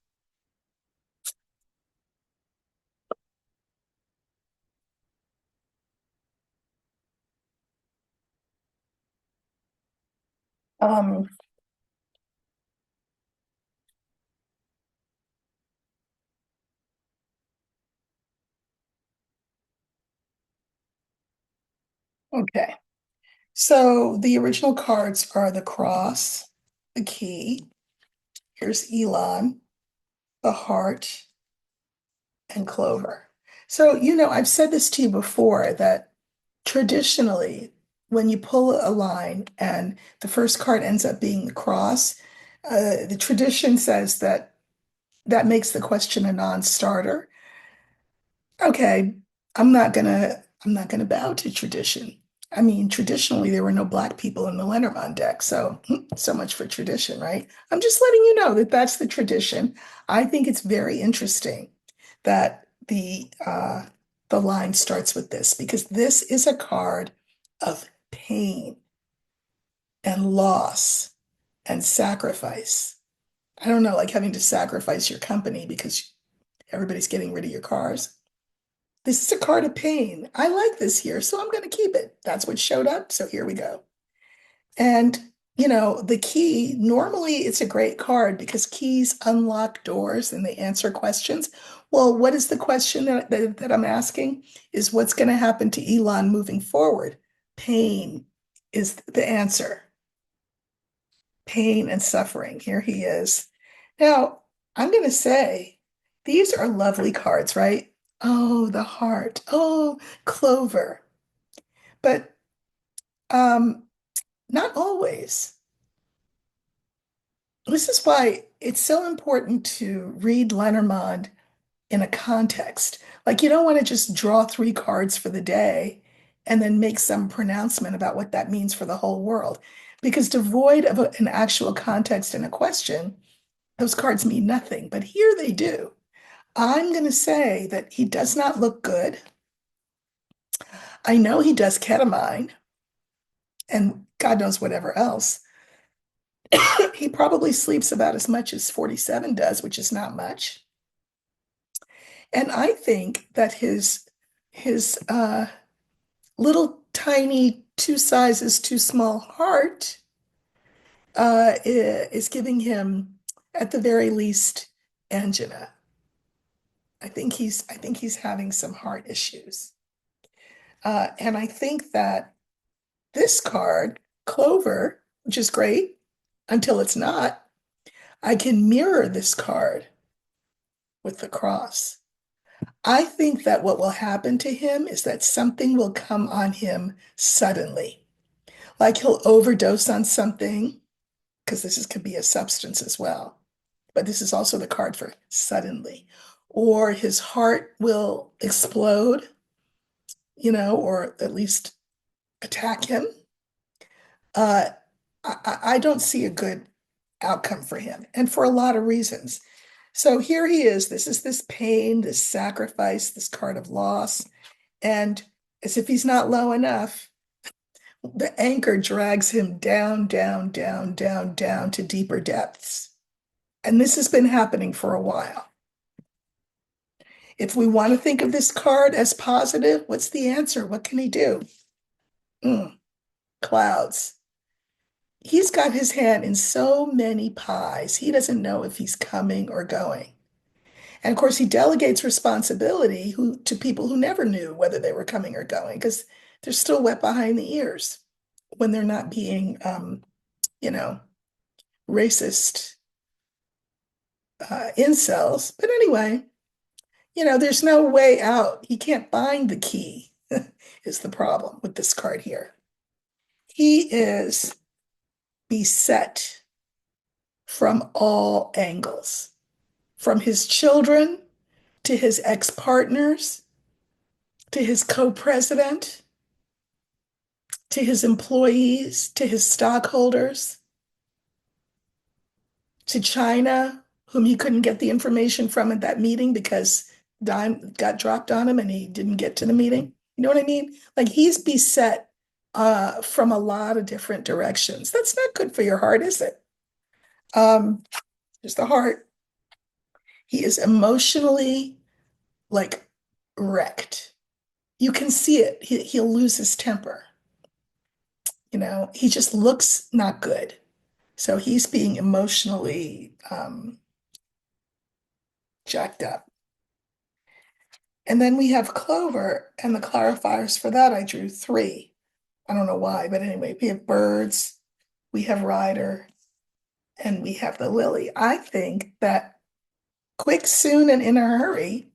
Um, okay. So the original cards are the cross, the key. Here's Elon, the heart, and clover. So, I've said this to you before that traditionally, when you pull a line and the first card ends up being the cross, the tradition says that that makes the question a non-starter. Okay, I'm not gonna bow to tradition. I mean, traditionally there were no black people in the Lenormand deck, so much for tradition, right? I'm just letting you know that that's the tradition. I think it's very interesting that the line starts with this because this is a card of pain and loss and sacrifice. I don't know, like having to sacrifice your company because everybody's getting rid of your cars. This is a card of pain. I like this here, so I'm going to keep it. That's what showed up, so here we go. And, the key, normally it's a great card because keys unlock doors and they answer questions. Well, what is the question that I'm asking? Is what's going to happen to Elon moving forward? Pain is the answer. Pain and suffering. Here he is. Now, I'm going to say these are lovely cards, right? Oh, the heart. Oh, clover. But um, not always. This is why it's so important to read Lenormand in a context. Like, you don't want to just draw three cards for the day and then make some pronouncement about what that means for the whole world. Because devoid of an actual context and a question, those cards mean nothing. But here they do. I'm going to say that he does not look good. I know he does ketamine and God knows whatever else. He probably sleeps about as much as 47 does, which is not much. And I think that his little tiny two sizes too small heart is giving him, at the very least, angina. I think he's having some heart issues. And I think that this card, Clover, which is great until it's not, I can mirror this card with the cross. I think that what will happen to him is that something will come on him suddenly. Like he'll overdose on something, because could be a substance as well. But this is also the card for suddenly. Or his heart will explode, or at least attack him. I don't see a good outcome for him, and for a lot of reasons. So here he is. This is this pain, this sacrifice, this card of loss. And as if he's not low enough, the anchor drags him down, down, down, down, down to deeper depths. And this has been happening for a while. If we want to think of this card as positive, what's the answer? What can he do? Clouds. He's got his hand in so many pies. He doesn't know if he's coming or going. And of course, he delegates responsibility to people who never knew whether they were coming or going because they're still wet behind the ears when they're not being, you know, racist incels. But anyway, there's no way out. He can't find the key, is the problem with this card here. He is beset from all angles, from his children to his ex-partners to his co-president to his employees to his stockholders to China, whom he couldn't get the information from at that meeting because dime got dropped on him and he didn't get to the meeting. You know what I mean? Like he's beset from a lot of different directions. That's not good for your heart, is it? Just the heart. He is emotionally like wrecked. You can see it. He'll lose his temper. He just looks not good. So he's being emotionally jacked up. And then we have Clover, and the clarifiers for that I drew 3. I don't know why, but anyway, we have birds, we have rider, and we have the lily. I think that quick, soon, and in a hurry,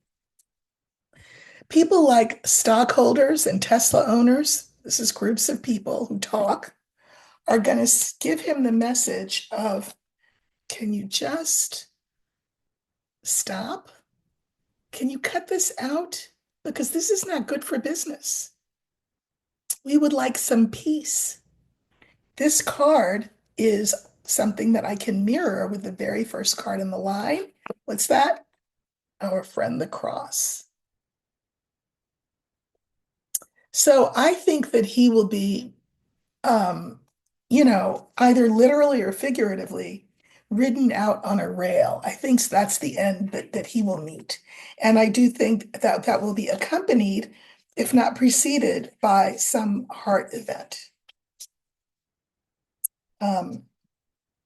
people like stockholders and Tesla owners, this is groups of people who talk, are going to give him the message of, can you just stop? Can you cut this out? Because this is not good for business. We would like some peace. This card is something that I can mirror with the very first card in the line. What's that? Our friend the cross. So I think that he will be, either literally or figuratively ridden out on a rail. I think that's the end that he will meet. And I do think that that will be accompanied, if not preceded, by some heart event.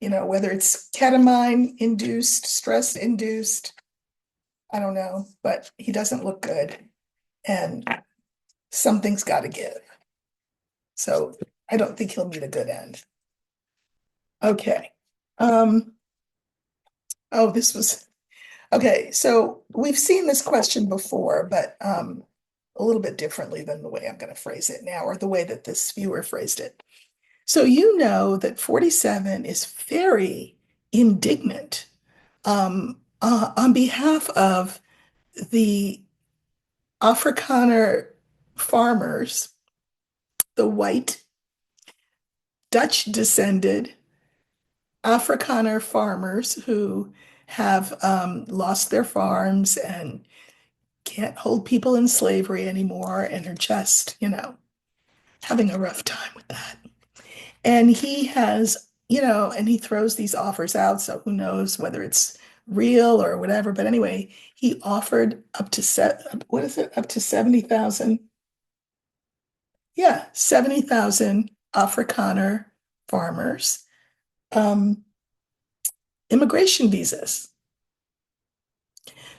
Whether it's ketamine induced, stress induced, I don't know, but he doesn't look good and something's got to give. So I don't think he'll meet a good end. Okay. Oh, this was okay. So we've seen this question before, but a little bit differently than the way I'm going to phrase it now, or the way that this viewer phrased it. So you know that 47 is very indignant on behalf of the Afrikaner farmers, the white Dutch descended Afrikaner farmers who have lost their farms and can't hold people in slavery anymore and are just, having a rough time with that. And he has, and he throws these offers out. So who knows whether it's real or whatever. But anyway, he offered up to what is it? Up to 70,000. Yeah, 70,000 Afrikaner farmers immigration visas.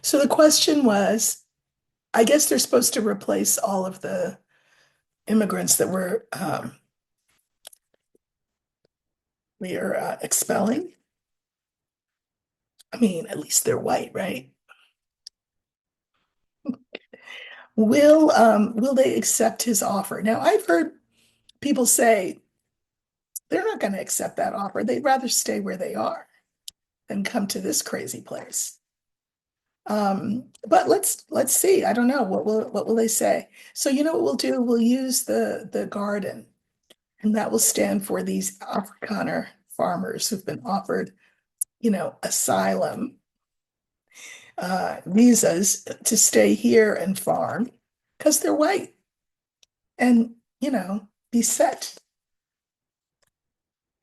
So the question was, I guess they're supposed to replace all of the immigrants that we are expelling. I mean, at least they're white, right? Will they accept his offer? Now, I've heard people say they're not going to accept that offer. They'd rather stay where they are than come to this crazy place. But let's see. I don't know. What will they say? So you know what we'll do? We'll use the garden, and that will stand for these Afrikaner farmers who've been offered, asylum visas to stay here and farm because they're white and, be set.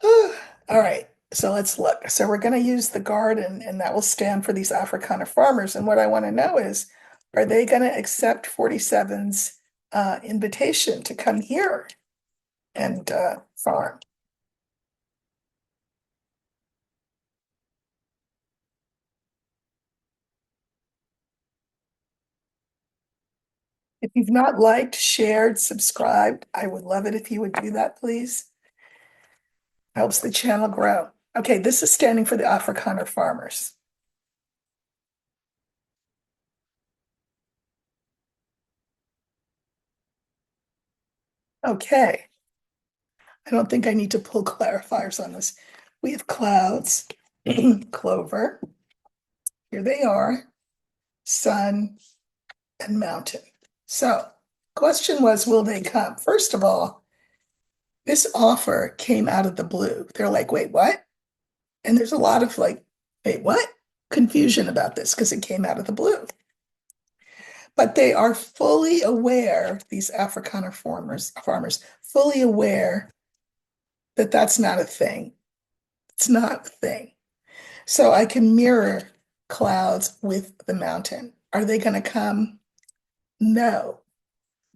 All right, so let's look. So we're going to use the garden, and that will stand for these Afrikaner farmers. And what I want to know is, are they going to accept 47's invitation to come here and farm? If you've not liked, shared, subscribed, I would love it if you would do that, please. Helps the channel grow. Okay, this is standing for the Afrikaner farmers. Okay, I don't think I need to pull clarifiers on this. We have clouds, clover. Here they are, sun and mountain. So, question was, will they come? First of all, this offer came out of the blue. They're like, wait, what? And there's a lot of like, wait, what? Confusion about this because it came out of the blue. But they are fully aware, these Afrikaner farmers, fully aware that that's not a thing. It's not a thing. So I can mirror clouds with the mountain. Are they going to come? No,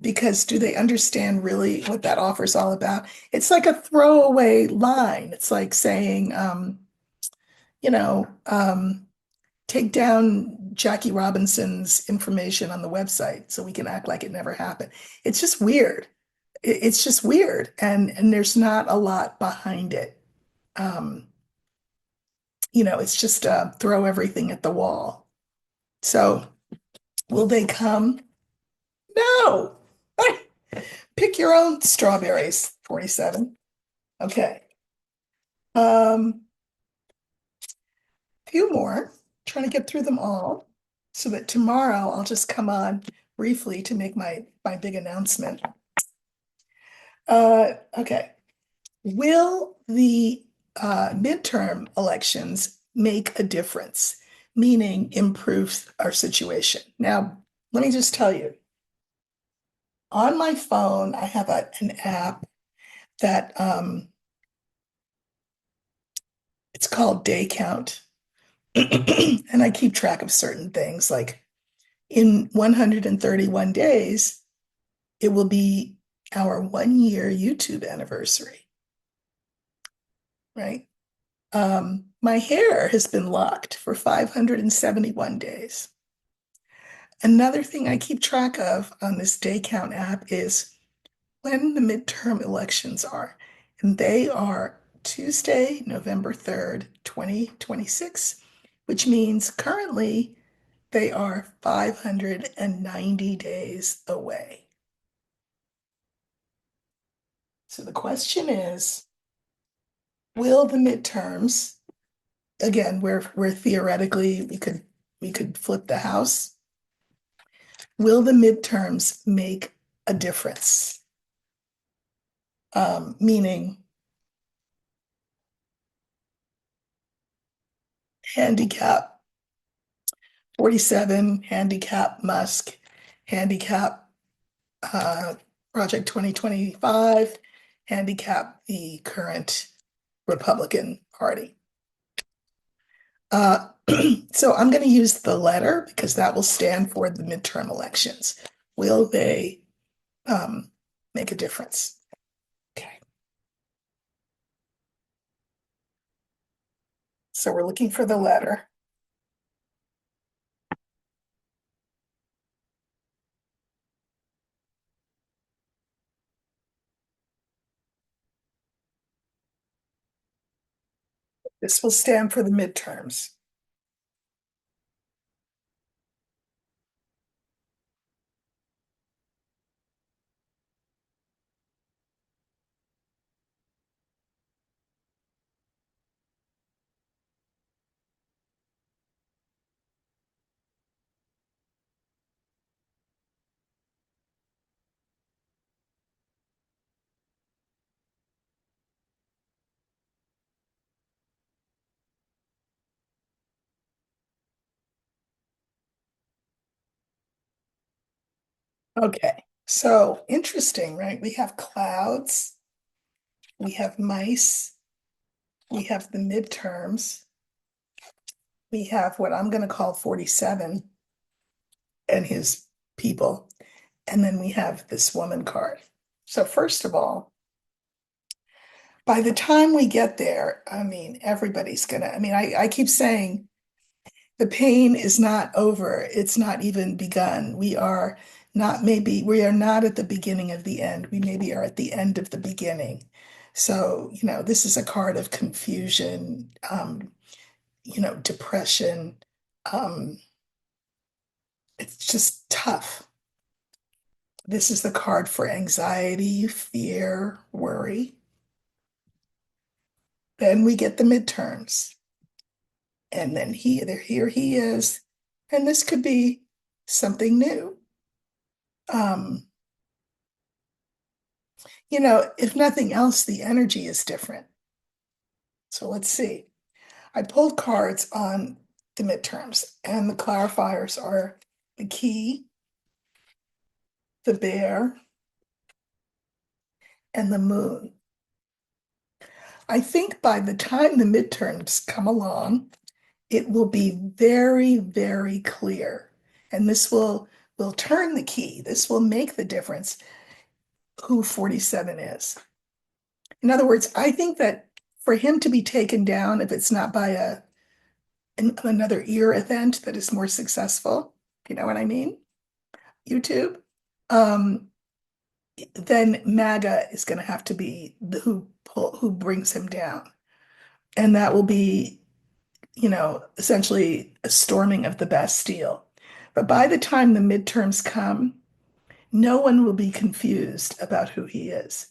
because do they understand really what that offer is all about? It's like a throwaway line. It's like saying, you know, take down Jackie Robinson's information on the website so we can act like it never happened. It's just weird. It's just weird, and there's not a lot behind it. Um, it's just throw everything at the wall. So will they come? No. Pick your own strawberries, 47. Okay. Um, few more. Trying to get through them all so that tomorrow I'll just come on briefly to make my big announcement. Okay. Will the midterm elections make a difference, meaning improve our situation? Now, let me just tell you, on my phone, I have an app that it's called Day Count. And I keep track of certain things like in 131 days, it will be our 1 year YouTube anniversary, right? My hair has been locked for 571 days. Another thing I keep track of on this day count app is when the midterm elections are, and they are Tuesday, November 3rd, 2026, which means currently they are 590 days away. So the question is, will the midterms, again, where theoretically we could flip the house, will the midterms make a difference? Meaning handicap 47, handicap Musk, handicap uh, Project 2025, handicap the current Republican Party. So I'm going to use the letter because that will stand for the midterm elections. Will they make a difference? Okay. So we're looking for the letter. This will stand for the midterms. Okay, so interesting, right? We have clouds, we have mice, we have the midterms, we have what I'm going to call 47 and his people, and then we have this woman card. So, first of all, by the time we get there, I mean, everybody's gonna, I keep saying the pain is not over, it's not even begun. We are not at the beginning of the end. We maybe are at the end of the beginning. So, this is a card of confusion, depression. Um, it's just tough. This is the card for anxiety, fear, worry. Then we get the midterms. And then here he is. And this could be something new. Um, if nothing else, the energy is different. So let's see. I pulled cards on the midterms, and the clarifiers are the key, the bear, and the moon. I think by the time the midterms come along, it will be very, very clear. And this will turn the key. This will make the difference who 47 is. In other words, I think that for him to be taken down, if it's not by another ear event that is more successful, if you know what I mean, YouTube, um, then MAGA is going to have to be who brings him down, and that will be, essentially a storming of the Bastille. But by the time the midterms come, no one will be confused about who he is.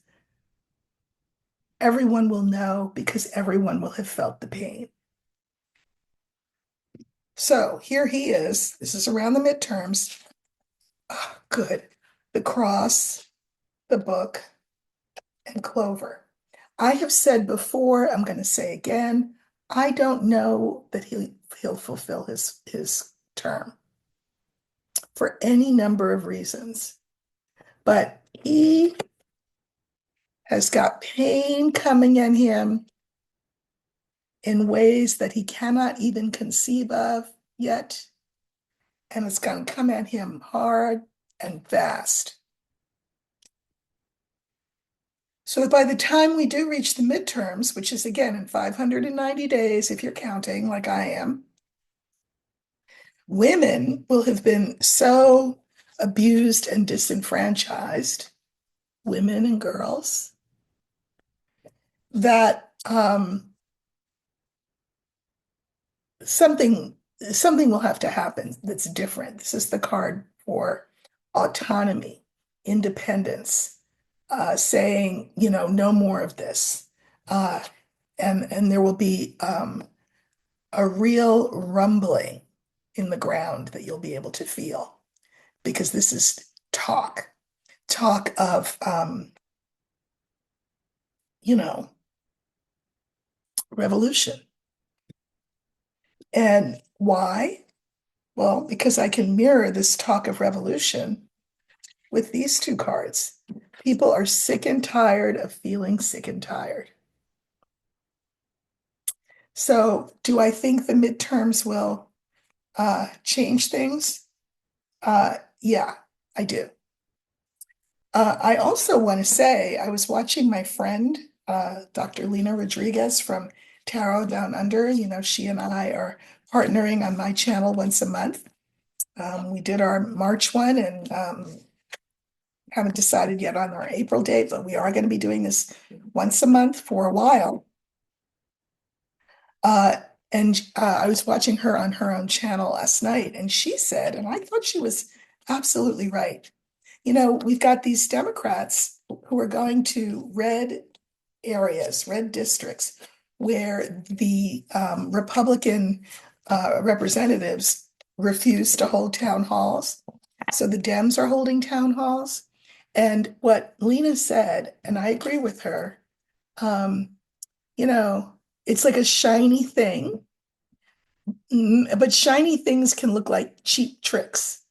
Everyone will know because everyone will have felt the pain. So here he is. This is around the midterms. Oh, good. The cross, the book, and Clover. I have said before, I'm going to say again, I don't know that he'll fulfill his term for any number of reasons. But he has got pain coming in him in ways that he cannot even conceive of yet. And it's going to come at him hard and fast. So by the time we do reach the midterms, which is again in 590 days, if you're counting like I am, women will have been so abused and disenfranchised, women and girls, that something something will have to happen that's different. This is the card for autonomy, independence, saying, no more of this. Uh, and there will be a real rumbling in the ground that you'll be able to feel because this is talk of, you know, revolution. And why? Well, because I can mirror this talk of revolution with these two cards. People are sick and tired of feeling sick and tired. So, do I think the midterms will change things? Yeah, I do. I also want to say I was watching my friend, Dr. Lena Rodriguez from Tarot Down Under. She and I are partnering on my channel once a month. We did our March one and haven't decided yet on our April date, but we are going to be doing this once a month for a while. Uh, and I was watching her on her own channel last night, and she said, and I thought she was absolutely right. We've got these Democrats who are going to red areas, red districts, where the Republican representatives refuse to hold town halls. So the Dems are holding town halls. And what Lena said, and I agree with her, um, you know, it's like a shiny thing, but shiny things can look like cheap tricks.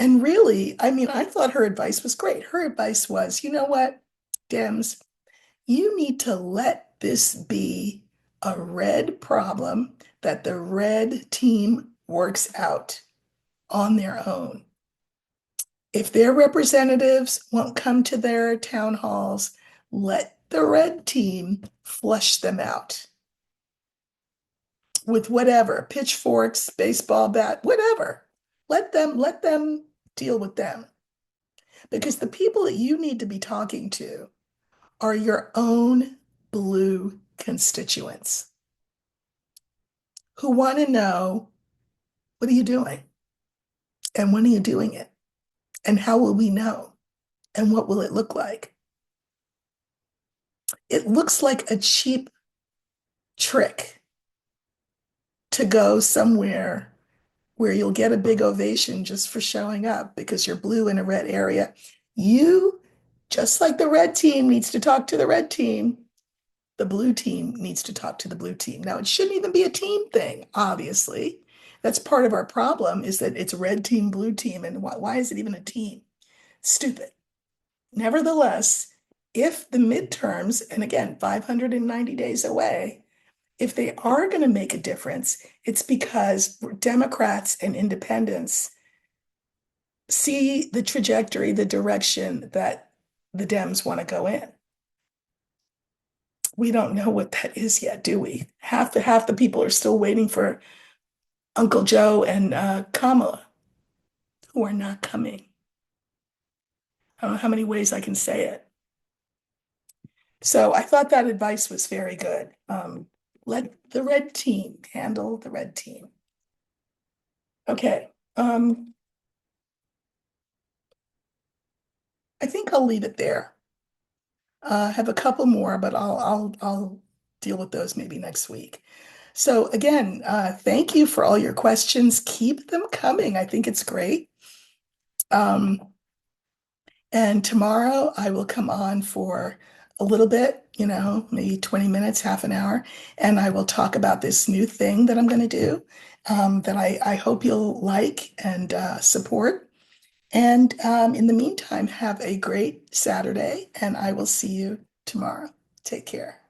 And really, I mean, I thought her advice was great. Her advice was, you know what, Dems, you need to let this be a red problem that the red team works out on their own. If their representatives won't come to their town halls, let the red team flush them out with whatever, pitchforks, baseball bat, whatever. Let them deal with them. Because the people that you need to be talking to are your own blue constituents who want to know, what are you doing? And when are you doing it? And how will we know? And what will it look like? It looks like a cheap trick to go somewhere where you'll get a big ovation just for showing up because you're blue in a red area. You, just like the red team needs to talk to the red team, the blue team needs to talk to the blue team. Now, it shouldn't even be a team thing, obviously. That's part of our problem is that it's red team, blue team, and why is it even a team? Stupid. Nevertheless, if the midterms, and again, 590 days away, if they are going to make a difference, it's because Democrats and independents see the trajectory, the direction that the Dems want to go in. We don't know what that is yet, do we? Half the people are still waiting for Uncle Joe and Kamala, who are not coming. I don't know how many ways I can say it. So I thought that advice was very good. Let the red team handle the red team. Okay. I think I'll leave it there. I have a couple more, but I'll deal with those maybe next week. So again, thank you for all your questions. Keep them coming. I think it's great. Um, and tomorrow I will come on for a little bit, maybe 20 minutes, half an hour, and I will talk about this new thing that I'm going to do that I hope you'll like and support. And in the meantime, have a great Saturday, and I will see you tomorrow. Take care.